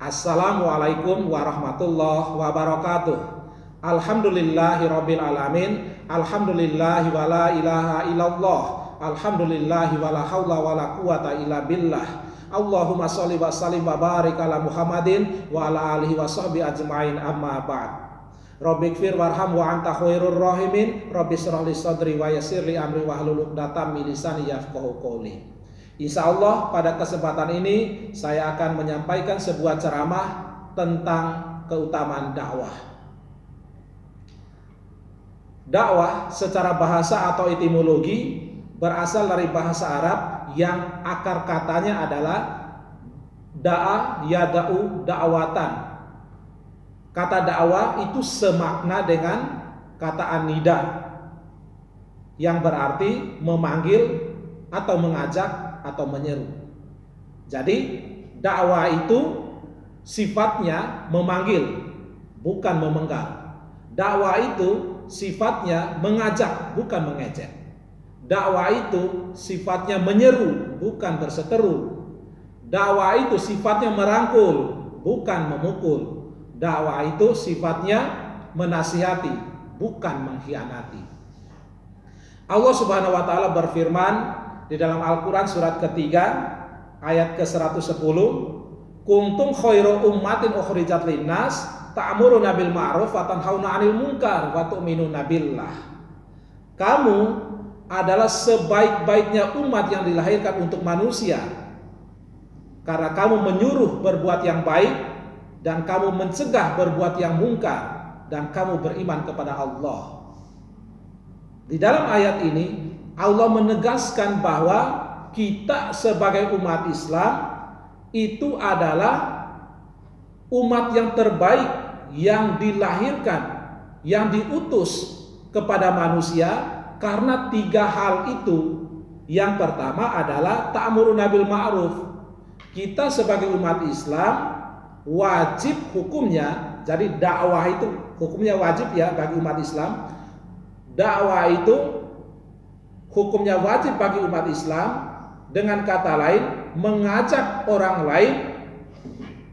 Assalamualaikum warahmatullahi wabarakatuh. Alhamdulillahirabbil alamin. Alhamdulillahi wala ilaha illallah. Alhamdulillahi wala haula wala quwata illa billah. Allahumma sholli wa sallim wa barik ala Muhammadin wa ala alihi wa sahbihi ajmain, amma ba'd. Rabbighfir warham wa anta khairur rahimin. Rabbi shrah li sadri wa yassir li amri wahlul 'uqdatam min lisani yafqahu qawli. Insya Allah pada kesempatan ini saya akan menyampaikan sebuah ceramah tentang keutamaan dakwah. Dakwah secara bahasa atau etimologi berasal dari bahasa Arab yang akar katanya adalah da'a yada'u da'watan. Kata dakwah itu semakna dengan kata anida yang berarti memanggil atau mengajak atau menyeru. Jadi dakwah itu sifatnya memanggil, bukan memenggal. Dakwah itu sifatnya mengajak, bukan mengejek. Dakwah itu sifatnya menyeru, bukan berseteru. Dakwah itu sifatnya merangkul, bukan memukul. Dakwah itu sifatnya menasihati, bukan mengkhianati. Allah Subhanahu wa taala berfirman di dalam Al-Quran surat ketiga ayat ke-110, kuntum khairu ummatin ukhrijat linnas ta'muruna bil ma'ruf wa tanhauna 'anil munkar wa tu'minuna billah. Kamu adalah sebaik-baiknya umat yang dilahirkan untuk manusia, karena kamu menyuruh berbuat yang baik dan kamu mencegah berbuat yang mungkar dan kamu beriman kepada Allah. Di dalam ayat ini Allah menegaskan bahwa kita sebagai umat Islam itu adalah umat yang terbaik, yang dilahirkan, yang diutus kepada manusia karena tiga hal itu. Yang pertama adalah ta'muruna bil ma'ruf. Kita sebagai umat Islam wajib hukumnya, jadi dakwah itu hukumnya wajib ya bagi umat Islam. Dakwah itu hukumnya wajib bagi umat Islam, dengan kata lain mengajak orang lain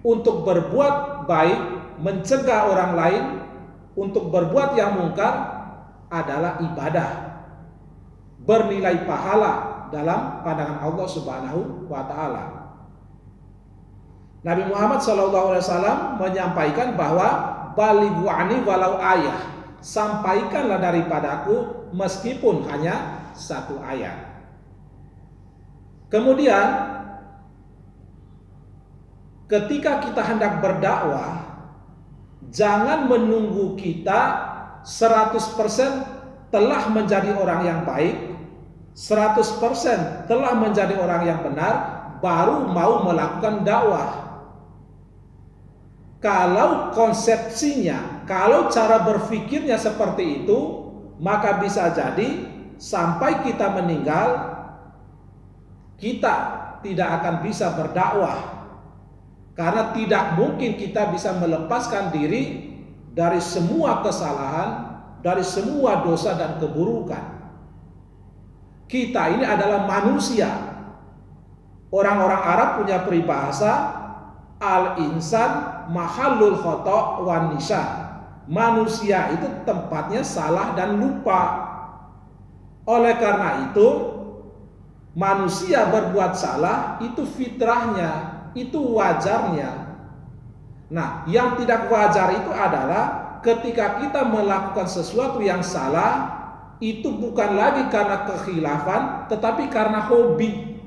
untuk berbuat baik, mencegah orang lain untuk berbuat yang mungkar adalah ibadah, bernilai pahala dalam pandangan Allah Subhanahu wa taala. Nabi Muhammad SAW menyampaikan bahwa balighu anni walau ayah, sampaikanlah daripadaku meskipun hanya satu ayat. Kemudian ketika kita hendak berdakwah, jangan menunggu kita 100% telah menjadi orang yang baik, 100% telah menjadi orang yang benar baru mau melakukan dakwah. Kalau konsepsinya, kalau cara berpikirnya seperti itu, maka bisa jadi sampai kita meninggal, kita tidak akan bisa berdakwah, karena tidak mungkin kita bisa melepaskan diri dari semua kesalahan, dari semua dosa dan keburukan. Kita ini adalah manusia. Orang-orang Arab punya peribahasa al-insan mahallul khata' wan nisyan. Manusia itu tempatnya salah dan lupa. Oleh karena itu, manusia berbuat salah itu fitrahnya, itu wajarnya. Nah, yang tidak wajar itu adalah ketika kita melakukan sesuatu yang salah, itu bukan lagi karena kekhilafan, tetapi karena hobi.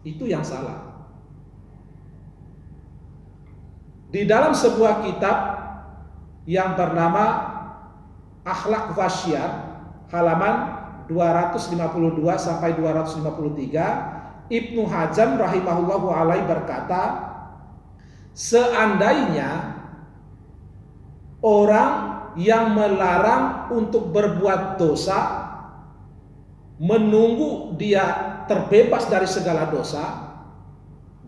Itu yang salah. Di dalam sebuah kitab yang bernama Akhlak Wasyiar, halaman 252 sampai 253, Ibnu Hazm rahimahullahu alaihi berkata, seandainya orang yang melarang untuk berbuat dosa menunggu dia terbebas dari segala dosa,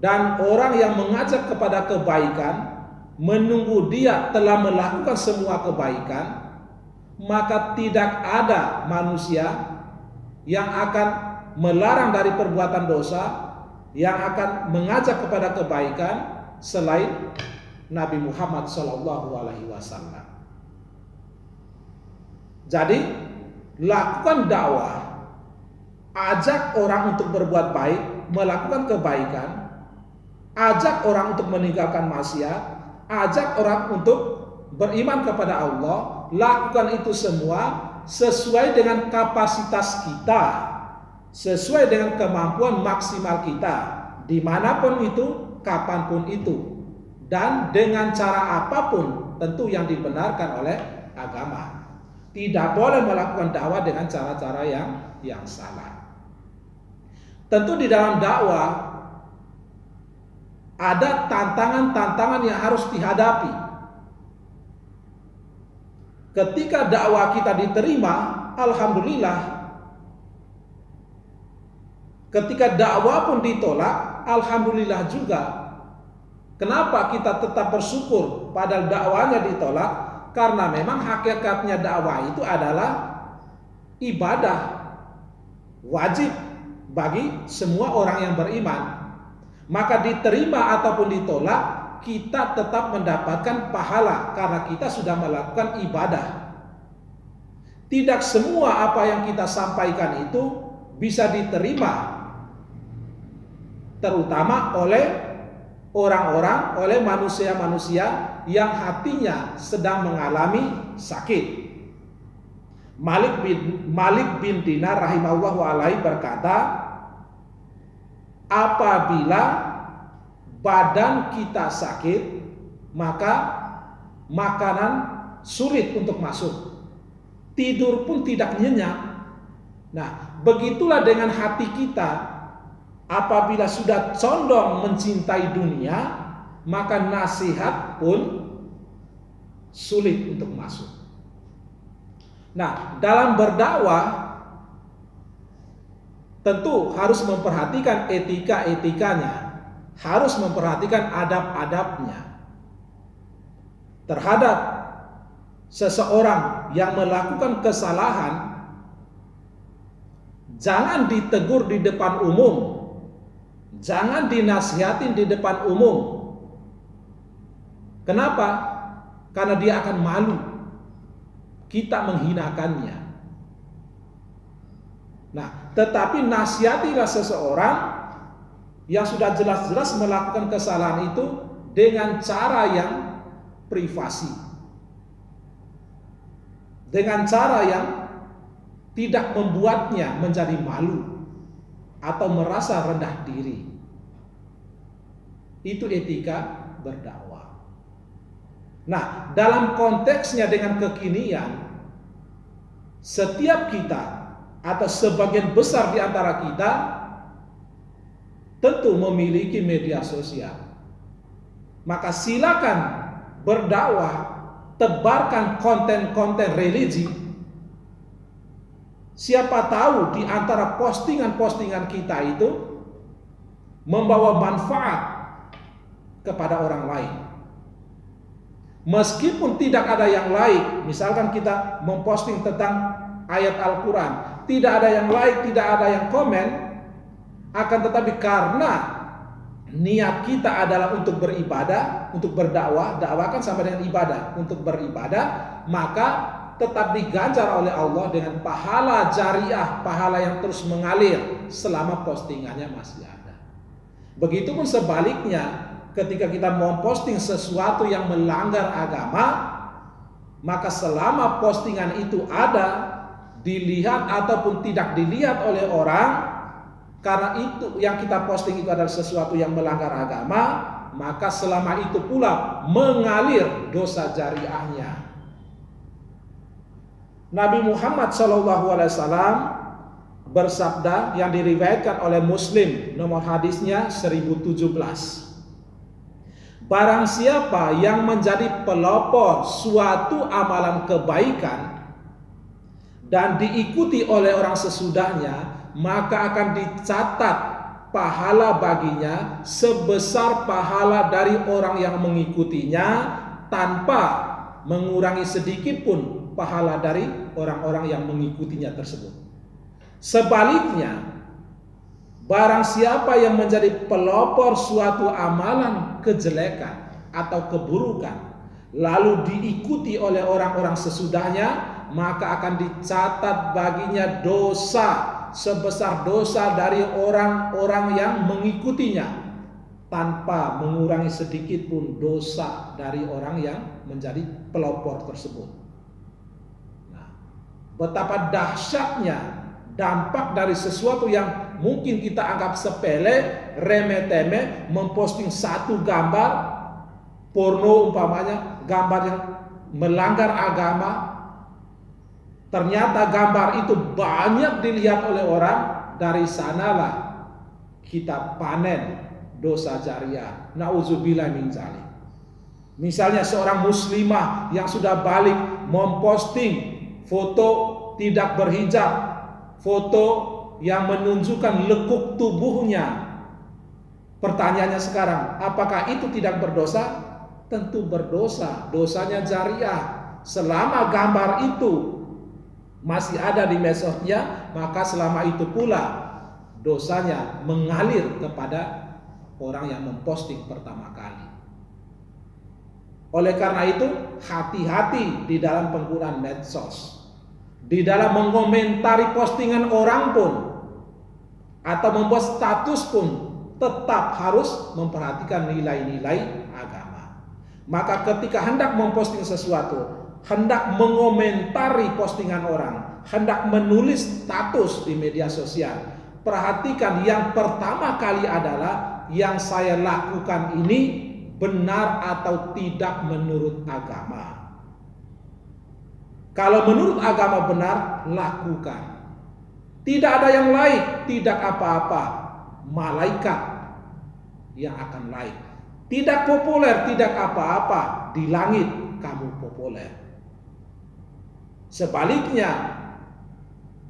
dan orang yang mengajak kepada kebaikan menunggu dia telah melakukan semua kebaikan, maka tidak ada manusia yang akan melarang dari perbuatan dosa, yang akan mengajak kepada kebaikan, selain Nabi Muhammad SAW. Jadi lakukan dakwah, ajak orang untuk berbuat baik, melakukan kebaikan, ajak orang untuk meninggalkan maksiat, ajak orang untuk beriman kepada Allah. Lakukan itu semua sesuai dengan kapasitas kita, sesuai dengan kemampuan maksimal kita, dimanapun itu, kapanpun itu, dan dengan cara apapun tentu yang dibenarkan oleh agama. Tidak boleh melakukan dakwah dengan cara-cara yang salah. Tentu di dalam dakwah ada tantangan-tantangan yang harus dihadapi. Ketika dakwah kita diterima, alhamdulillah. Ketika dakwah pun ditolak, alhamdulillah juga. Kenapa kita tetap bersyukur padahal dakwahnya ditolak? Karena memang hakikatnya dakwah itu adalah ibadah wajib bagi semua orang yang beriman. Maka diterima ataupun ditolak, kita tetap mendapatkan pahala karena kita sudah melakukan ibadah. Tidak semua apa yang kita sampaikan itu bisa diterima, terutama oleh orang-orang, oleh manusia-manusia yang hatinya sedang mengalami sakit. Malik bin Dinar rahimahullahu alaihi berkata, apabila badan kita sakit, maka makanan sulit untuk masuk, tidur pun tidak nyenyak. Nah, begitulah dengan hati kita. Apabila sudah condong mencintai dunia, maka nasihat pun sulit untuk masuk. Nah, dalam berdakwah tentu harus memperhatikan etika-etikanya, harus memperhatikan adab-adabnya terhadap seseorang yang melakukan kesalahan. Jangan ditegur di depan umum, jangan dinasihatin di depan umum. Kenapa? Karena dia akan malu kita menghinakannya. Nah, tetapi nasihatilah seseorang yang sudah jelas-jelas melakukan kesalahan itu dengan cara yang privasi, dengan cara yang tidak membuatnya menjadi malu atau merasa rendah diri. Itu etika berdakwah. Nah, dalam konteksnya dengan kekinian, setiap kita atau sebagian besar di antara kita tentu memiliki media sosial. Maka silakan berdakwah, tebarkan konten-konten religi. Siapa tahu di antara postingan-postingan kita itu membawa manfaat kepada orang lain. Meskipun tidak ada yang like, misalkan kita memposting tentang ayat Al-Quran, tidak ada yang like, tidak ada yang komen, akan tetapi karena niat kita adalah untuk beribadah, untuk berdakwah, dakwah kan sama dengan ibadah, untuk beribadah, maka tetap diganjar oleh Allah dengan pahala jariah, pahala yang terus mengalir selama postingannya masih ada. Begitupun sebaliknya, ketika kita mau posting sesuatu yang melanggar agama, maka selama postingan itu ada, dilihat ataupun tidak dilihat oleh orang, karena itu yang kita posting itu adalah sesuatu yang melanggar agama, maka selama itu pula mengalir dosa jariahnya. Nabi Muhammad SAW bersabda yang diriwayatkan oleh Muslim, nomor hadisnya 1017. Barang siapa yang menjadi pelopor suatu amalan kebaikan dan diikuti oleh orang sesudahnya, maka akan dicatat pahala baginya sebesar pahala dari orang yang mengikutinya, tanpa mengurangi sedikit pun pahala dari orang-orang yang mengikutinya tersebut. Sebaliknya, Barang siapa yang menjadi pelopor suatu amalan kejelekan atau keburukan, lalu diikuti oleh orang-orang sesudahnya, maka akan dicatat baginya dosa sebesar dosa dari orang-orang yang mengikutinya, tanpa mengurangi sedikit pun dosa dari orang yang menjadi pelopor tersebut. Nah, betapa dahsyatnya dampak dari sesuatu yang mungkin kita anggap sepele, remeh-temeh, memposting satu gambar porno umpamanya, gambar yang melanggar agama. Ternyata gambar itu banyak dilihat oleh orang, dari sanalah kita panen dosa jariah. Nauzubillah min dzalik. Misalnya seorang muslimah yang sudah balik memposting foto tidak berhijab, foto yang menunjukkan lekuk tubuhnya. Pertanyaannya sekarang, apakah itu tidak berdosa? Tentu berdosa, dosanya jariah. Selama gambar itu masih ada di medsosnya, maka selama itu pula dosanya mengalir kepada orang yang memposting pertama kali. Oleh karena itu, hati-hati di dalam penggunaan medsos, di dalam mengomentari postingan orang pun, atau membuat status pun, tetap harus memperhatikan nilai-nilai agama. Maka ketika hendak memposting sesuatu, hendak mengomentari postingan orang, hendak menulis status di media sosial, perhatikan yang pertama kali adalah yang saya lakukan ini benar atau tidak menurut agama. Kalau menurut agama benar, lakukan. Tidak ada yang lain, tidak apa-apa. Malaikat yang akan lain. Tidak populer, tidak apa-apa. Di langit kamu populer. Sebaliknya,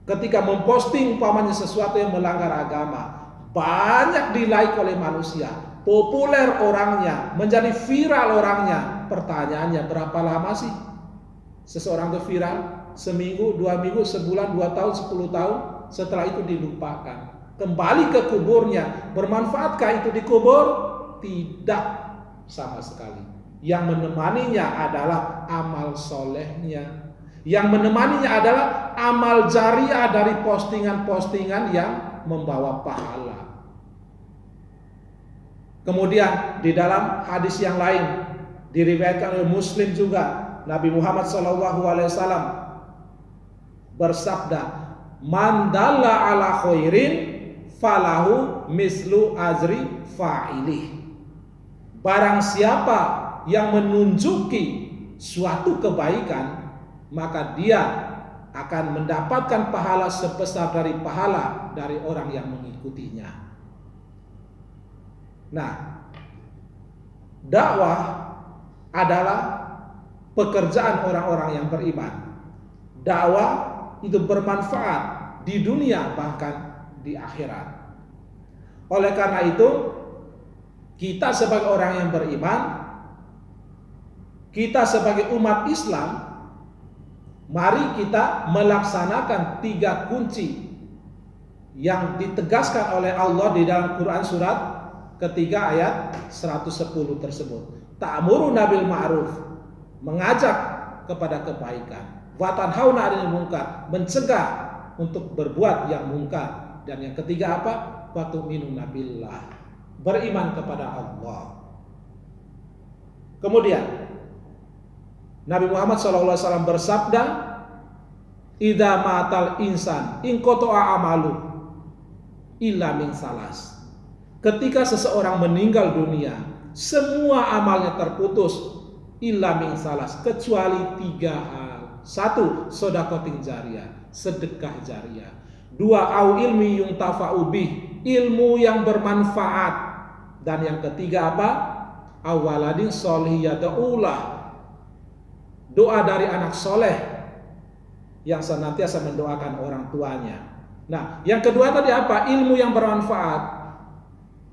ketika memposting umpamanya sesuatu yang melanggar agama, banyak di-like oleh manusia, populer orangnya, menjadi viral orangnya. Pertanyaannya, berapa lama sih seseorang itu viral? Seminggu, 2 minggu, sebulan, 2 tahun, 10 tahun. Setelah itu dilupakan, kembali ke kuburnya. Bermanfaatkah itu di kubur? Tidak sama sekali. Yang menemaninya adalah amal solehnya. Yang menemaninya adalah amal jariah dari postingan-postingan yang membawa pahala. Kemudian di dalam hadis yang lain diriwayatkan oleh Muslim juga, Nabi Muhammad SAW bersabda, "Man dalla ala khairin falahu mislu ajri fa'ilih." Barang siapa yang menunjuki suatu kebaikan, maka dia akan mendapatkan pahala sebesar dari pahala dari orang yang mengikutinya. Nah, dakwah adalah pekerjaan orang-orang yang beriman. Dakwah itu bermanfaat di dunia bahkan di akhirat. Oleh karena itu, kita sebagai orang yang beriman, kita sebagai umat Islam, mari kita melaksanakan 3 kunci yang ditegaskan oleh Allah di dalam Quran surat ketiga ayat 110 tersebut. Ta'muruna bil ma'ruf, mengajak kepada kebaikan. Wa tanhauna 'anil munkar, mencegah untuk berbuat yang mungkar. Dan yang ketiga apa? Wa tu'minuna billah, beriman kepada Allah. Kemudian Nabi Muhammad SAW bersabda, "Idza matal insan in qata'a amalu illa min salas." Ketika seseorang meninggal dunia, semua amalnya terputus illa min salas, kecuali 3 hal. 1, shadaqatin jariyah, sedekah jariah. 2, au ilmi yuntafa'u bih, ilmu yang bermanfaat. Dan yang ketiga apa? Awaladin sholih yad'ulah, doa dari anak soleh yang senantiasa mendoakan orang tuanya. Nah, yang kedua tadi apa? Ilmu yang bermanfaat.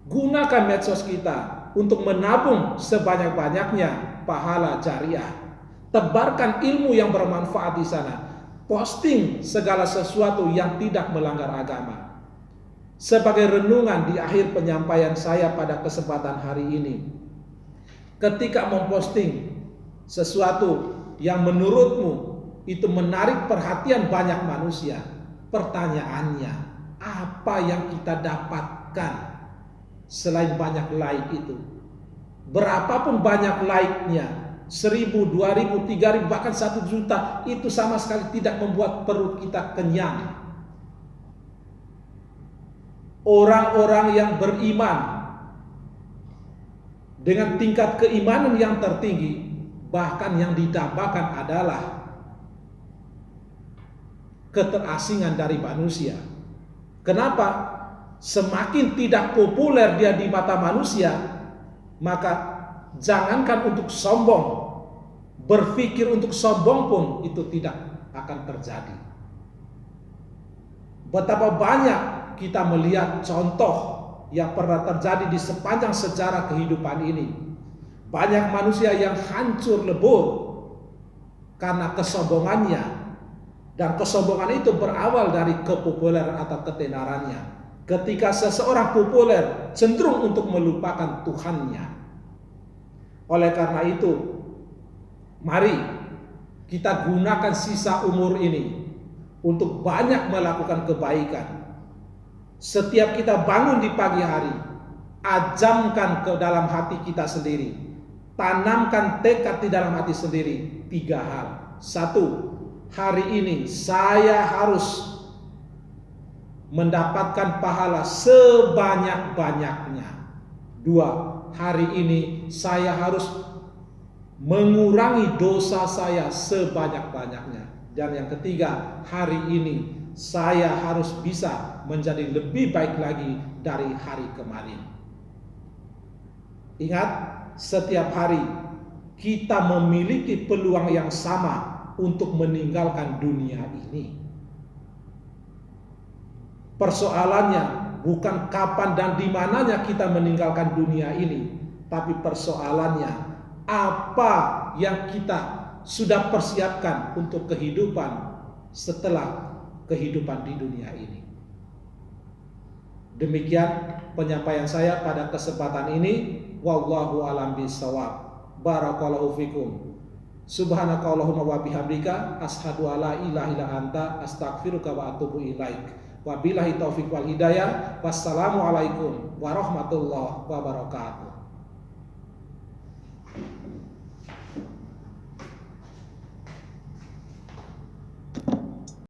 Gunakan medsos kita untuk menabung sebanyak-banyaknya pahala jariah. Tebarkan ilmu yang bermanfaat di sana. Posting segala sesuatu yang tidak melanggar agama. sebagai renungan di akhir penyampaian saya pada kesempatan hari ini. Ketika memposting sesuatu yang menurutmu itu menarik perhatian banyak manusia, pertanyaannya, apa yang kita dapatkan selain banyak like itu? Berapapun banyak like-nya, 1.000, 2.000, 3.000, bahkan 1 juta, itu sama sekali tidak membuat perut kita kenyang. Orang-orang yang beriman dengan tingkat keimanan yang tertinggi, bahkan yang didambakan adalah keterasingan dari manusia. Kenapa? Semakin tidak populer dia di mata manusia, maka jangankan untuk sombong, berpikir untuk sombong pun itu tidak akan terjadi. Betapa banyak kita melihat contoh yang pernah terjadi di sepanjang sejarah kehidupan ini. Banyak manusia yang hancur lebur karena kesombongannya, dan kesombongan itu berawal dari kepopuleran atau ketenarannya. Ketika seseorang populer, cenderung untuk melupakan Tuhannya. Oleh karena itu, mari kita gunakan sisa umur ini untuk banyak melakukan kebaikan. Setiap kita bangun di pagi hari, ajamkan ke dalam hati kita sendiri, tanamkan tekad di dalam hati sendiri 3 hal. 1, hari ini saya harus mendapatkan pahala sebanyak-banyaknya. 2, hari ini saya harus mengurangi dosa saya sebanyak-banyaknya. Dan yang ketiga, hari ini saya harus bisa menjadi lebih baik lagi dari hari kemarin. Ingat, setiap hari kita memiliki peluang yang sama untuk meninggalkan dunia ini. Persoalannya bukan kapan dan di mananya kita meninggalkan dunia ini, tapi persoalannya apa yang kita sudah persiapkan untuk kehidupan setelah kehidupan di dunia ini. Demikian penyampaian saya pada kesempatan ini. Wallahu a'lam bishawab. Barakallahu fikum. Subhanakallahumma wa bihamdika asyhadu alla ilaha illa anta astaghfiruka wa atubu ilaik. Wabillahi taufiq wal hidayah. Wassalamualaikum warahmatullahi wabarakatuh.